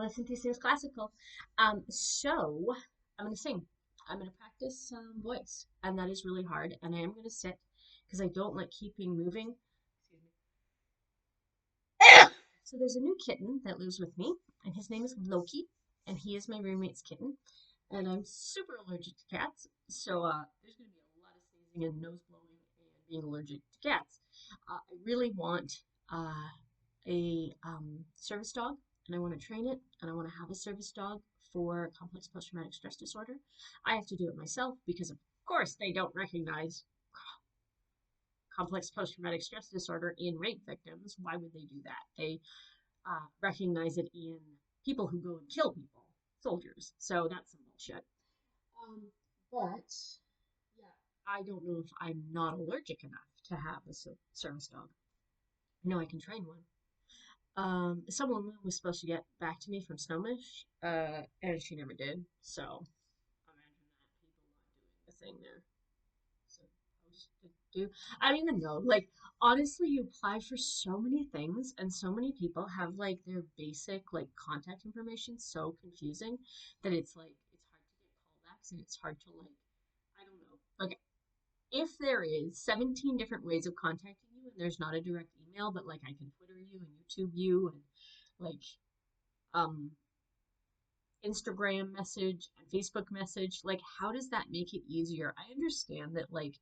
Cynthia sings classical. So I'm gonna sing. I'm gonna practice voice, and that is really hard. And I am gonna sit because I don't like keeping moving. So there's a new kitten that lives with me, and his name is Loki, and he is my roommate's kitten. And I'm super allergic to cats, so there's gonna be a lot of sneezing and nose blowing and being allergic to cats. I really want a service dog, and I want to train it, and I want to have a service dog for complex post-traumatic stress disorder. I have to do it myself because, of course, they don't recognize complex post-traumatic stress disorder in rape victims. Why would they do that? They recognize it in people who go and kill people, soldiers. So that's some bullshit. Um, but yeah, I don't know if I'm not allergic enough to have a service dog. I know I can train one. Someone was supposed to get back to me from Snowish, and she never did. So imagine that people not doing the thing there. So I'll just do. I don't even know. Like honestly, you apply for so many things, and so many people have like their basic like contact information so confusing that it's like it's hard to get callbacks, and it's hard to like I don't know. Like if there is 17 different ways of contacting you and there's not a direct email, but like I can Twitter you and YouTube you and like um Instagram message and Facebook message, like how does that make it easier? I understand that like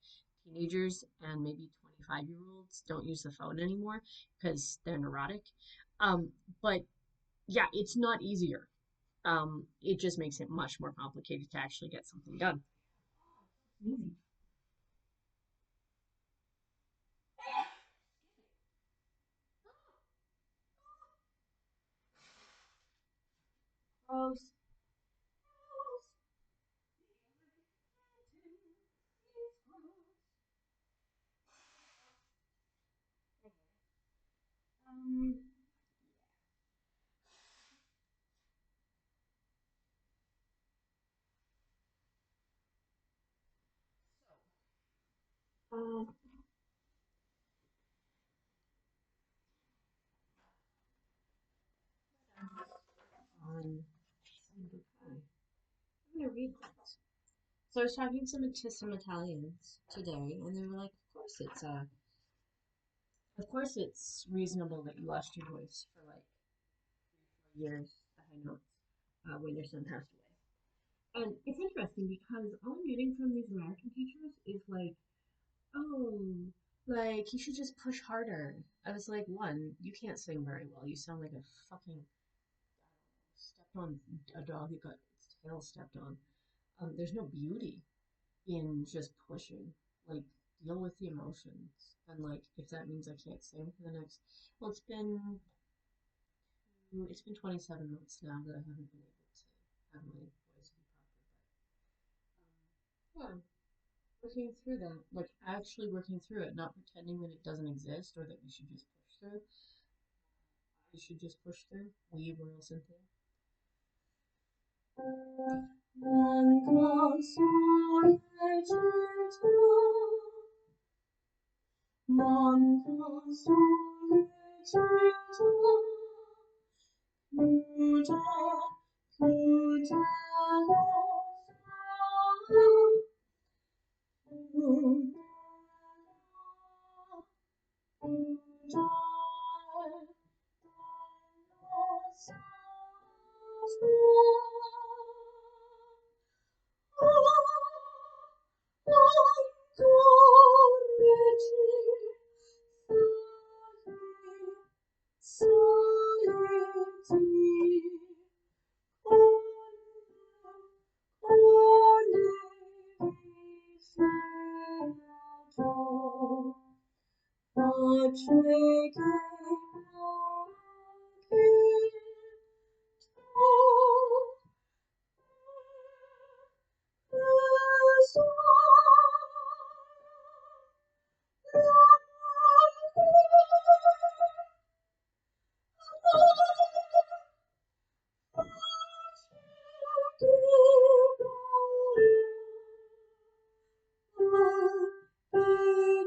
teenagers and maybe 25-year-olds don't use the phone anymore because they're neurotic. But yeah, it's not easier. It just makes it much more complicated to actually get something done. Easy. Gross. Um, uh, on okay. I'm gonna read this. So I was talking to some Italians today, and they were like, of course it's reasonable that you lost your voice for like 3 or 4 years, the high notes, when your son passed away. And it's interesting because all I'm getting from these American teachers is like, oh, like you should just push harder. I was like, one, you can't sing very well. You sound like a fucking stepped on a dog that got its tail stepped on. There's no beauty in just pushing. Like, deal with the emotions. And like, if that means I can't sing for the next, well, it's been 27 months now that I haven't been able to have my voice be proper. But working through that, like actually working through it, not pretending that it doesn't exist or that we should just push through. We should just push through. We were all Cynthia. Manca sollecito, manca sollecito, muta, muta muta, muta,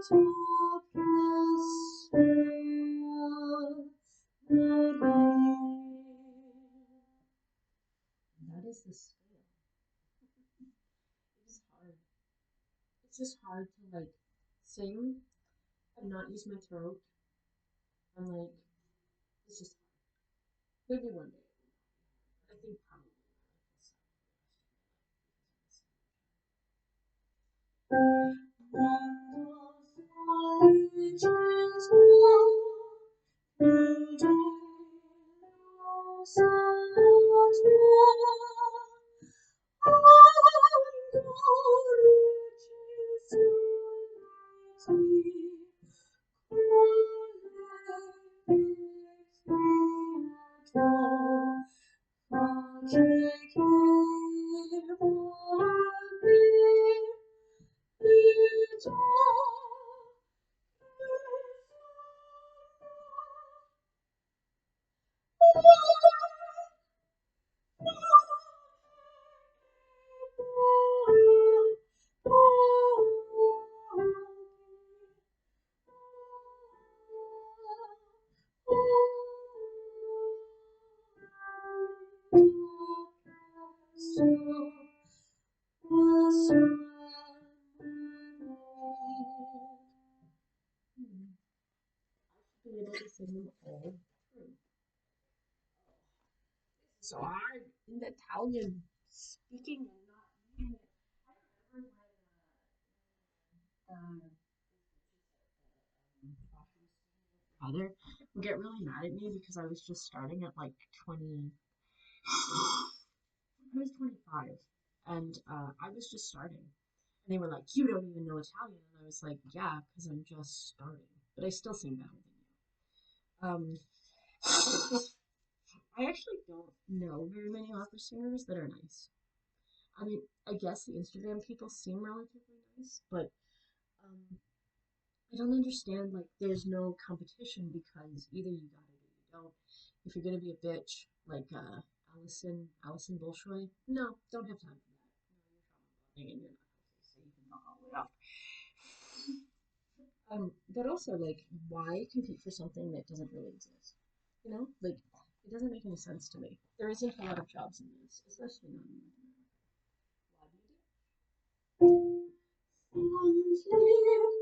It's is the scale. It is hard. It's just hard to like sing and not use my throat and like it's just hard. Maybe one day it will not be hard. I think probably my life will suck for the rest of be able to sing them all through. So hard in Italian, speaking and not reading it. I remember when father would get really mad at me because I was just starting at like 20. I was 25, and I was just starting. And they were like, "You don't even know Italian," and I was like, "Yeah, because I'm just starting." But I still sing better than you. I actually don't know very many opera singers that are nice. I mean, I guess the Instagram people seem relatively nice, but um, I don't understand. Like, there's no competition because either you got it or you don't. If you're gonna be a bitch, like Allison Bolshoi, no, don't have time for that. No, you're trauma bonding and you're not healthy, so you can knock all the way off. But also, like, why compete for something that doesn't really exist? You know, like, it doesn't make any sense to me. There isn't a lot of jobs in this, especially not in North America. Why do you do it?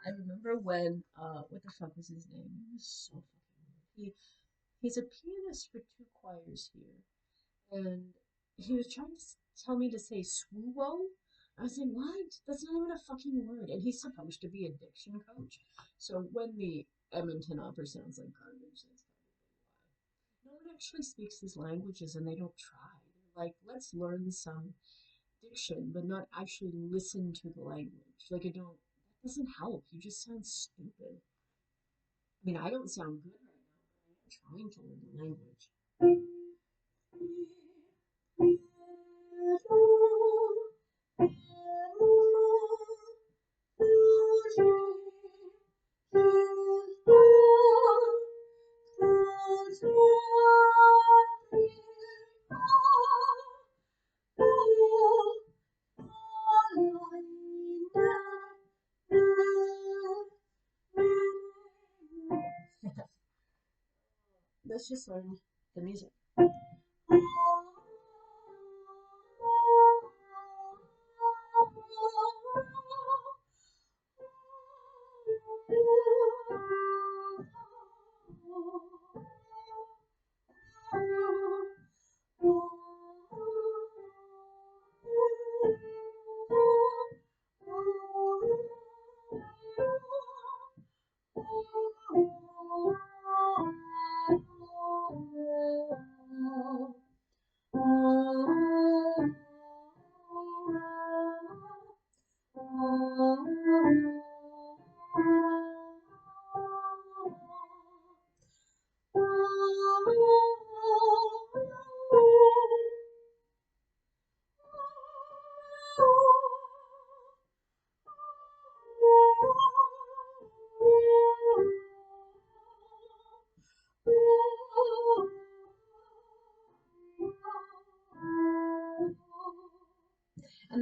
I remember when what the fuck was his name? He was so fucking weird. He's a pianist for two choirs here, and he was trying to tell me to say swoowo. I was like, what? That's not even a fucking word. And he's supposed to be a diction coach. So when the Edmonton opera sounds like garbage, that's probably why. No one actually speaks these languages and they don't try. They're like, let's learn some diction, but not actually listen to the language. Like, it don't, that doesn't help. You just sound stupid. I mean, I don't sound good right now, but I am trying to learn the language. Let's just learn the music.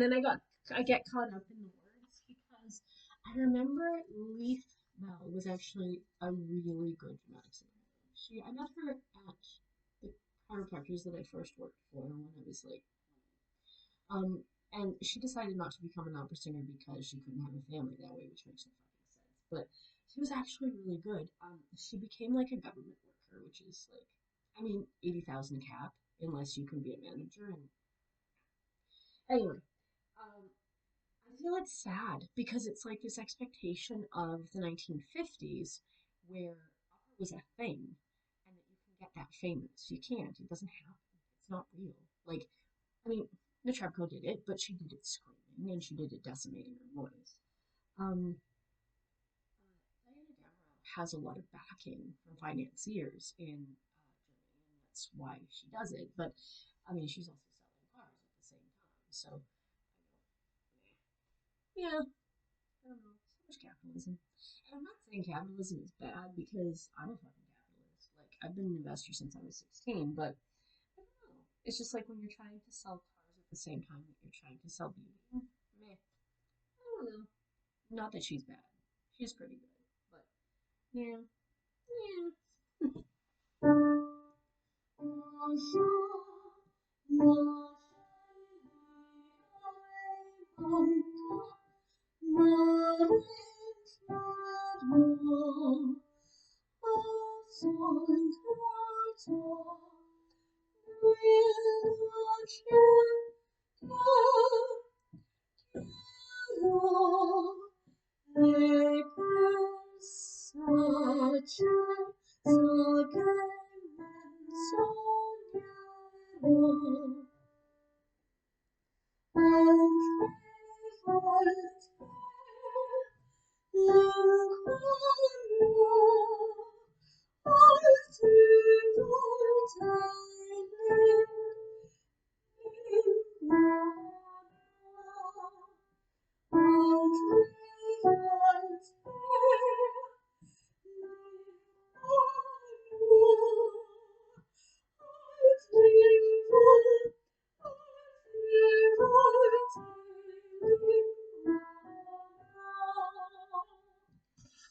And then I get caught up in the words because I remember Leaf Bell was actually a really good dramatic singer. I met her at the chiropractors that I first worked for when I was like, um, and she decided not to become an opera singer because she couldn't have a family that way, which makes no fucking sense. But she was actually really good. She became like a government worker, which is like, I mean, 80,000 cap, unless you can be a manager. And anyway, um, I feel it's sad because it's like this expectation of the 1950s where opera was a thing and that you can get that famous. You can't. It doesn't happen. It's not real. Like, I mean, Netrebko did it, but she did it screaming and she did it decimating her voice. Um, Diana Damrau has a lot of backing from financiers in Germany, and that's why she does it. But I mean, she's also selling cars at the same time. So, yeah, I don't know. So much capitalism. And I'm not saying capitalism is bad because I'm a fucking capitalist. Like, I've been an investor since I was 16, but I don't know. It's just like when you're trying to sell cars at the same time that you're trying to sell beauty. Meh. I don't know. Not that she's bad. She's pretty good. But, yeah. Yeah.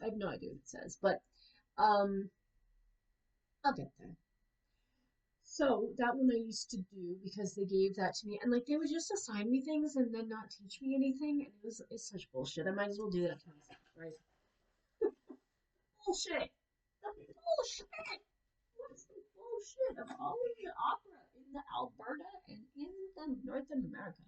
I have no idea what it says, but um, I'll get there. So that one I used to do because they gave that to me, and like they would just assign me things and then not teach me anything, and it's such bullshit. I might as well do that to myself, right? Bullshit. The bullshit. What's the bullshit of all of the opera in the Alberta and in the North America?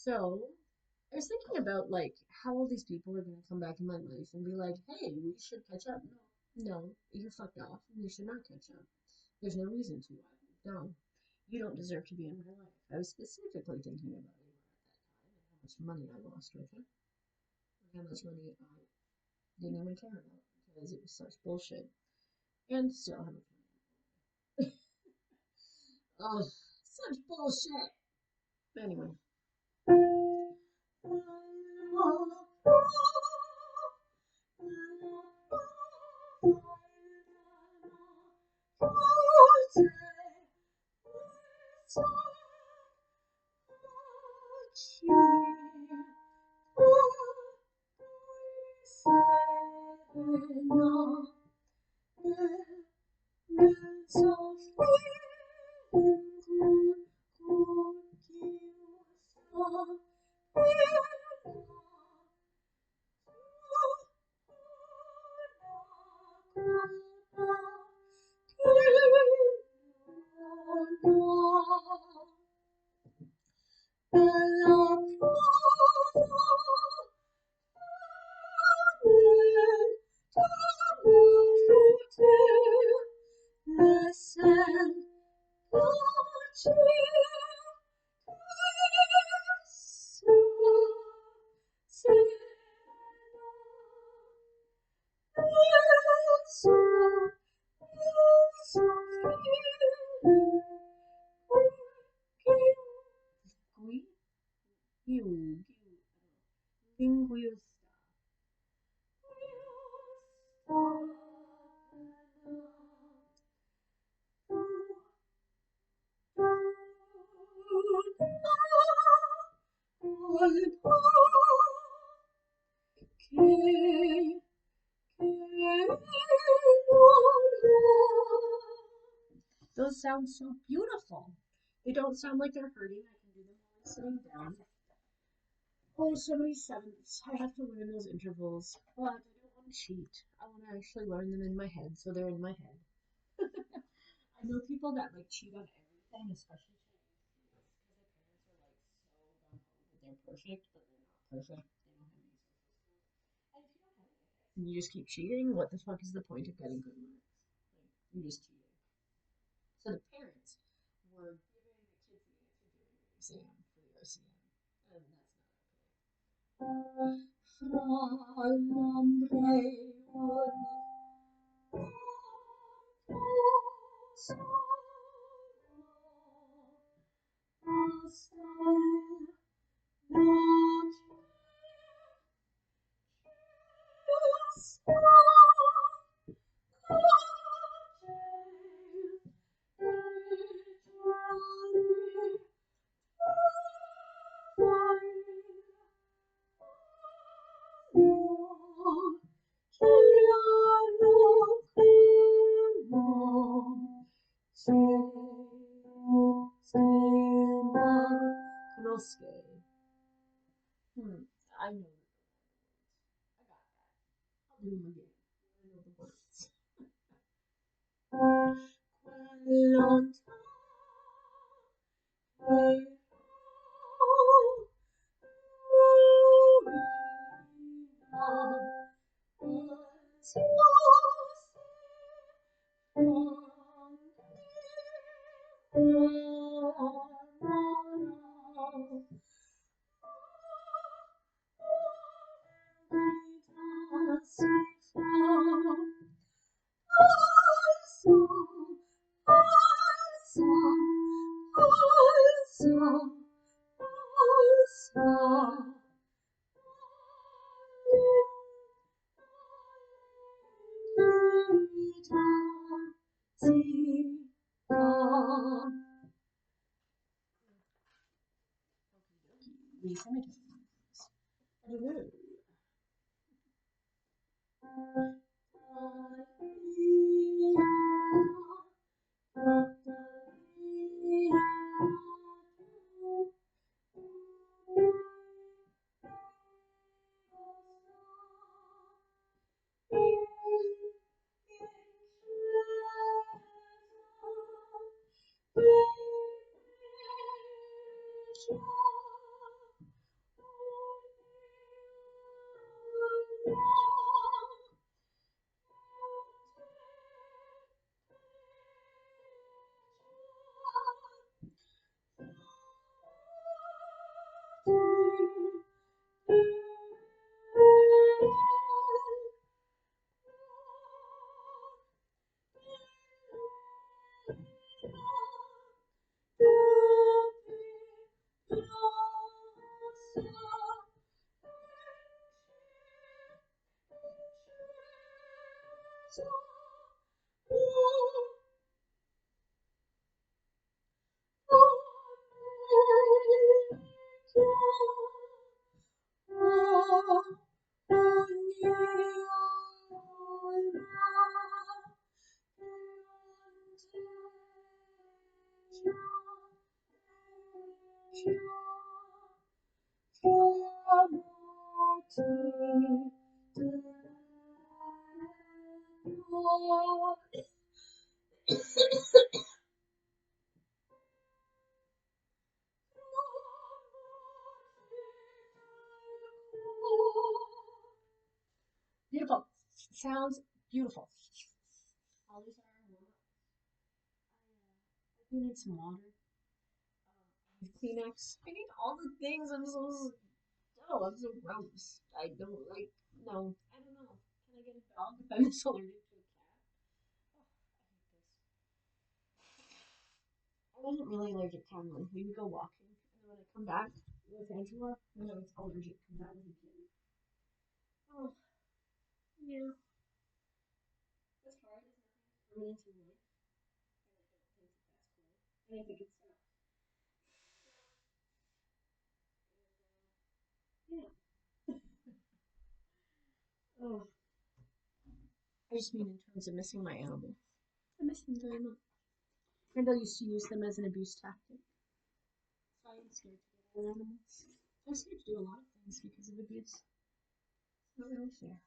So, I was thinking about like how all these people are gonna come back in my life and be like, "Hey, we should catch up." No, no, you're fucked off. We should not catch up. There's no reason to. No, you don't deserve to be in my life. I was specifically thinking about you at that time and how much money I lost with it, and how much money I didn't even care about because it was such bullshit, and still how much money. Oh, such bullshit. Anyway. Listen, those sound so beautiful. They don't sound like they're hurting. I can do them while I'm sitting down. Oh, so many sevenths. I have to learn those intervals, but I don't want to cheat. I want to actually learn them in my head, so they're in my head. I know people that like cheat on everything, especially Chinese because their parents are like so gung ho that they're perfect, but they're not perfect. They don't have any social skills. And if you don't have any, and you just keep cheating, what the fuck is the point of getting good marks? Like, you're just cheating. So the parents were giving the kids the answer during the exam for the RCM, and that's not okay. Fra nombre I know I got that. I'll do them again. I know the words. sounds beautiful. All these are warm up. I do need some water. I need Kleenex. I need all the things. I'm so gross. I don't like, no, I don't know. Can I get a dog if I'm allergic to a cat? Oh, I hate this. I wasn't really allergic to Cameron. We would go walking, and then when I come back with Angela, I was allergic because that was a kid. Oh, yeah. That's hard, isn't it? Permanent in life. I don't think that that's cool. And I think it's sad. Yeah. Oh, I just mean in terms of missing my animals. I miss them very much. And I used to use them as an abuse tactic. So I am scared to get other animals. I'm scared to do a lot of things because of abuse. It's not really fair.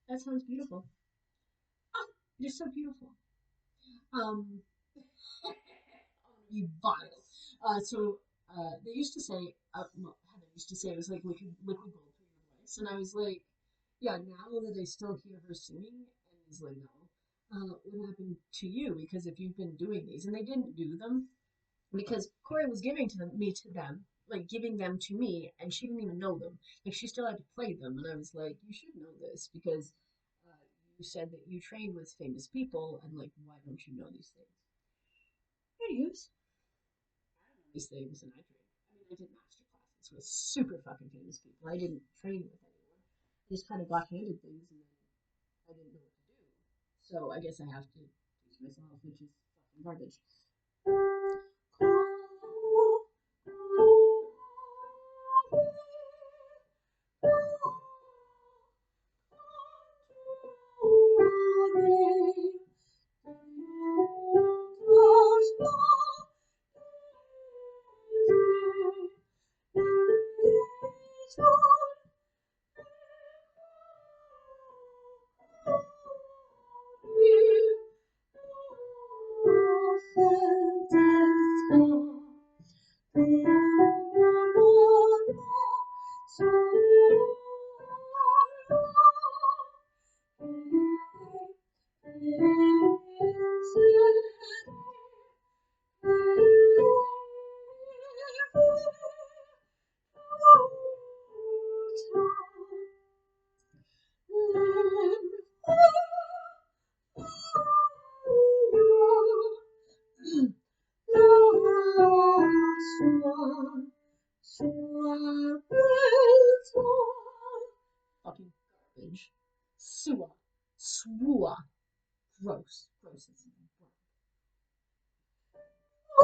That sounds beautiful. Oh, you're so beautiful. Um, you vile. They used to say, well, Heather used to say it was like liquid gold for your voice, and I was like, yeah. Now that I still hear her singing, and he's like, no. What happened to you? Because if you've been doing these, and they didn't do them because Corey was giving to them, like giving them to me, and she didn't even know them. Like she still had to play them, and I was like, you should know this because you said that you trained with famous people, and like, why don't you know these things? Anyways, these things, and I trained. I mean, I did master classes with super fucking famous people. I didn't train with anyone. I just kind of got handed things, and then I didn't know what to do. So I guess I have to teach myself, which is fucking garbage.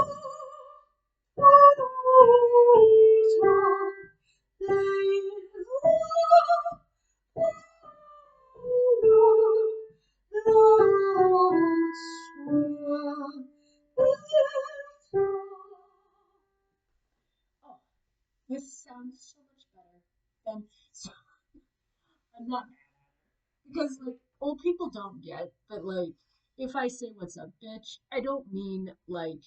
Oh, this sounds so much better than. So, I'm not because like old people don't get, but like if I say what's up, bitch, I don't mean like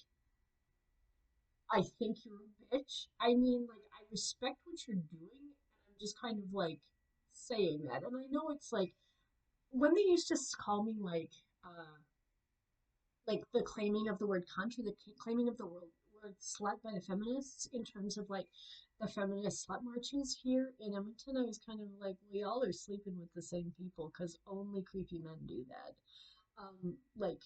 I think you're a bitch. I mean like I respect what you're doing, and I'm just kind of like saying that. And I know it's like when they used to call me like the claiming of the word cunt or the claiming of the word slut by the feminists in terms of like the feminist slut marches here in Edmonton, I was kind of like, we all are sleeping with the same people because only creepy men do that. Like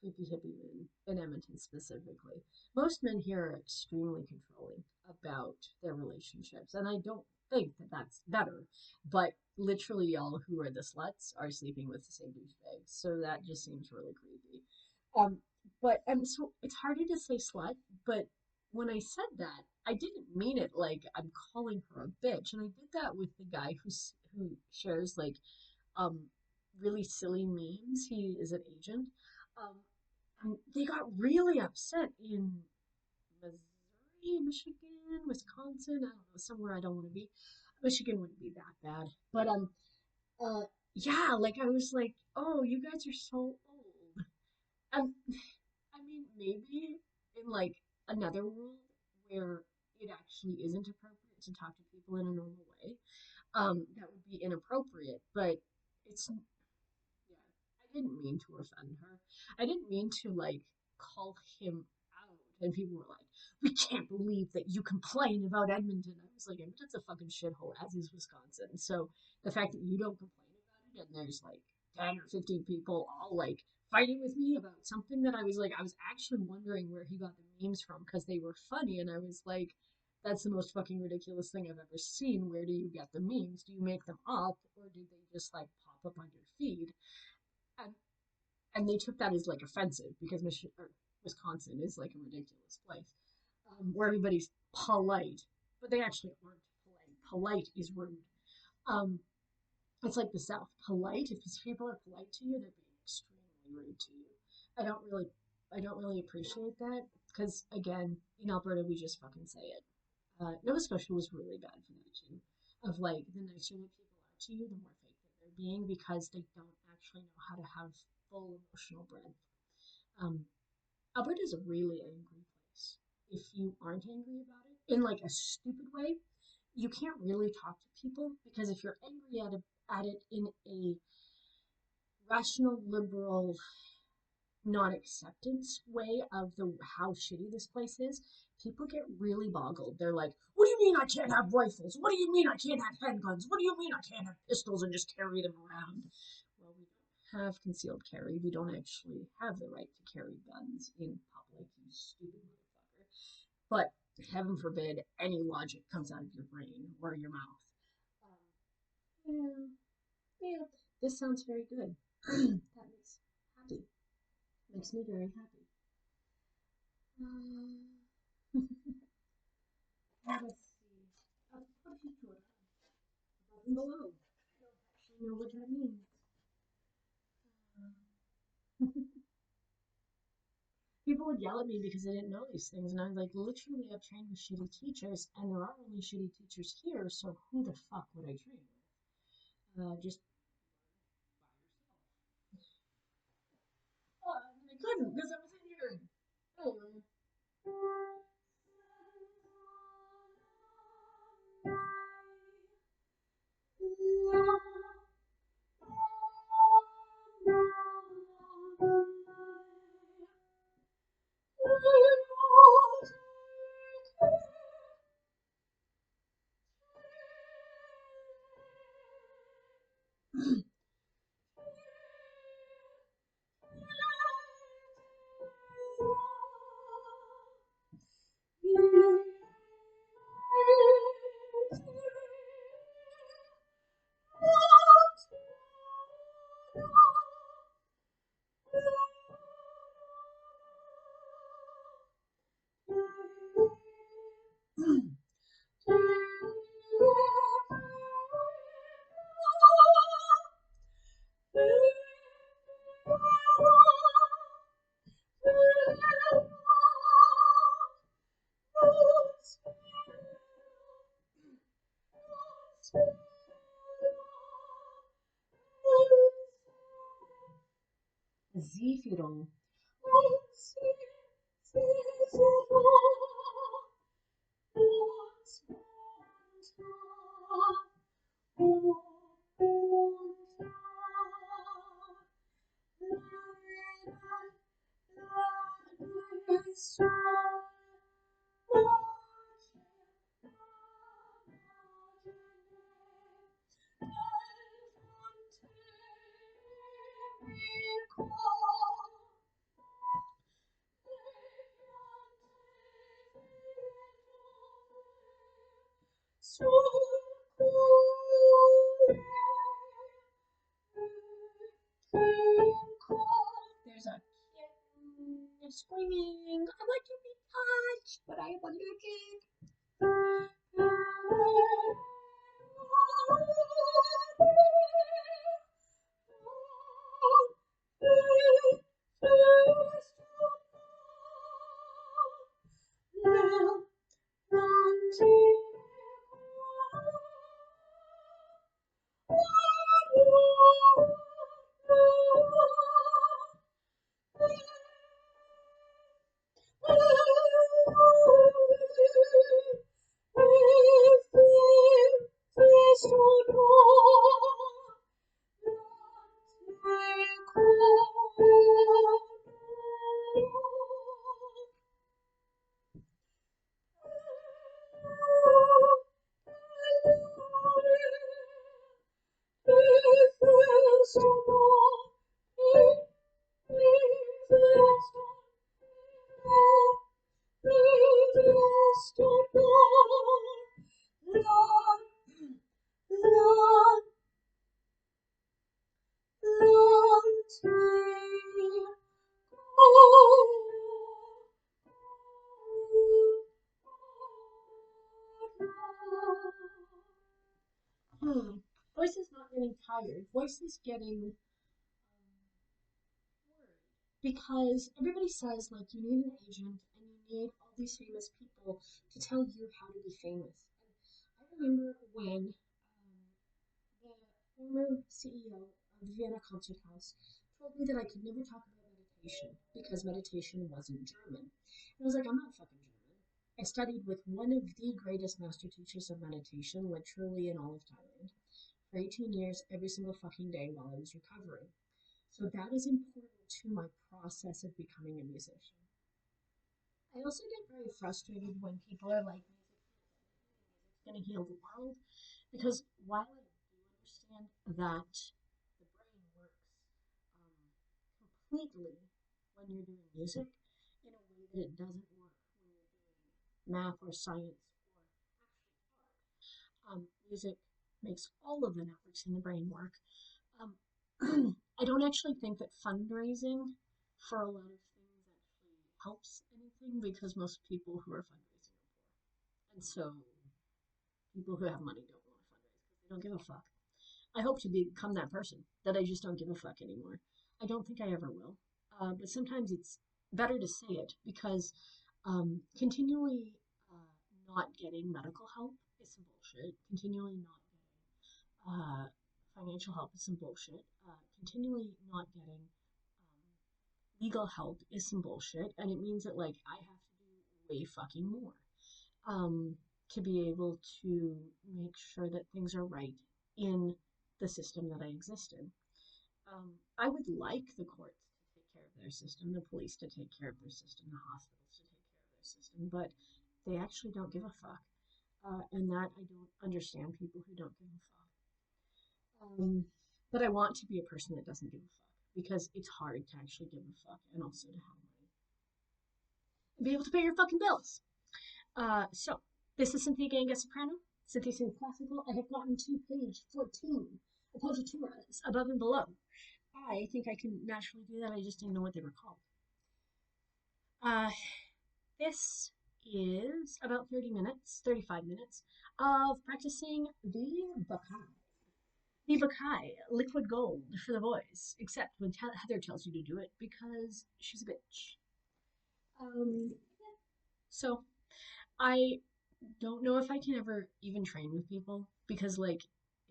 creepy hippie men in Edmonton specifically. Most men here are extremely controlling about their relationships, and I don't think that that's better. But literally, y'all who are the sluts are sleeping with the same douchebags, so that just seems really creepy. Um, but so it's harder to say slut, but when I said that, I didn't mean it like I'm calling her a bitch, and I did that with the guy who shares like um really silly memes. He is an agent. Um, and they got really upset in Missouri, Michigan, Wisconsin. I don't know, somewhere I don't want to be. Michigan wouldn't be that bad, but uh, yeah, like I was like, oh, you guys are so old. Um, I mean, maybe in like another world where it actually isn't appropriate to talk to people in a normal way, that would be inappropriate. But it's yeah, I didn't mean to offend her. I didn't mean to like call him out. And people were like, "We can't believe that you complain about Edmonton." I was like, "Edmonton's a fucking shithole, as is Wisconsin." So the fact that you don't complain about it, and there's like 10 or 15 people all like fighting with me about something that I was actually wondering where he got the memes from because they were funny, and I was like. That's the most fucking ridiculous thing I've ever seen. Where do you get the memes? Do you make them up, or do they just like pop up on your feed? And, and they took that as like offensive because Wisconsin is like a ridiculous place where everybody's polite, but they actually aren't polite. Polite is rude. Um, it's like the South. Polite, if people are polite to you, they're being extremely rude to you. I don't really, I don't really appreciate that because again, in Alberta, we just fucking say it. Nova Scotia was really bad for that too. Of like, the nicer that people are to you, the more fake that they're being because they don't actually know how to have full emotional breadth. Um, Alberta is a really angry place. If you aren't angry about it in like a stupid way, you can't really talk to people because if you're angry at it in a rational, liberal, non-acceptance way of the how shitty this place is, people get really boggled. They're like, "What do you mean I can't have rifles? What do you mean I can't have handguns? What do you mean I can't have pistols and just carry them around?" Well, we don't have concealed carry. We don't actually have the right to carry guns in public, you stupid motherfucker. But heaven forbid any logic comes out of your brain or your mouth. Yeah, yeah. This sounds very good. That makes happy. Makes me very happy. Let's see. What did you above and below? I don't actually know what that means. People would yell at me because I didn't know these things, and I was like, literally, I've trained with shitty teachers, and there are only shitty teachers here, so who the fuck would I train with? Just I couldn't because I was injured. Anyway. Zifiro. There's a kitten screaming, I want to be touched, but I am allergic. Voice is not getting tired. Voice is getting because everybody says like you need an agent and you need all these famous people to tell you how to be famous. And I remember when the former CEO of the Vienna Concert House told me that I could never talk about meditation because meditation wasn't German. And I was like, I'm not fucking German. I studied with one of the greatest master teachers of meditation, literally in all of Thailand, for 18 years, every single fucking day while I was recovering. So that is important to my process of becoming a musician. I also get very frustrated when people are like, music's going to heal the world. Because while I do understand that the brain works completely when you're doing music in a way that it doesn't work when you're doing math or science or music makes all of the networks in the brain work. I don't actually think that fundraising for a lot of things actually helps anything because most people who are fundraising are poor. And so people who have money don't want to fundraise because they don't give a fuck. I hope to become that person that I just don't give a fuck anymore. I don't think I ever will. But sometimes it's better to say it because continually not getting medical help is some bullshit. Continually not getting financial help is some bullshit. Continually not getting legal help is some bullshit, and it means that like I have to do way fucking more to be able to make sure that things are right in the system that I exist in. I would like the courts to take care of their system, the police to take care of their system, the hospitals to take care of their system, but they actually don't give a fuck, and that I don't understand people who don't give a fuck. But I want to be a person that doesn't give a fuck because it's hard to actually give a fuck and also to have money and be able to pay your fucking bills. So this is Cynthia Ganga Soprano. Cynthia sings classical. I have gotten to page 14, appoggiaturas, above and below. I think I can naturally do that. I just didn't know what they were called. Uh, this is about 30 minutes, 35 minutes of practicing the Vaccai. The Vaccai, liquid gold for the voice, except when Heather tells you to do it because she's a bitch. So I don't know if I can ever even train with people because like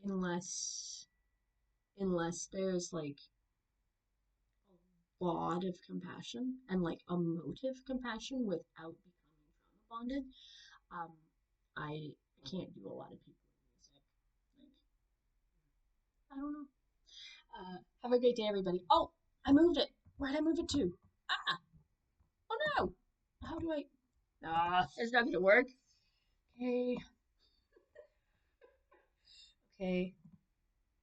unless there's like lot of compassion and like emotive compassion without becoming trauma bonded. Um, I can't do a lot of people in music. Like, I don't know. Have a great day, everybody. Oh, I moved it. Where'd I move it to? Ah, oh no. How do I? Ah, it's not gonna work. Okay, okay.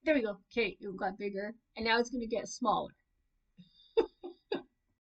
There we go. Okay, it got bigger, and now it's gonna get smaller.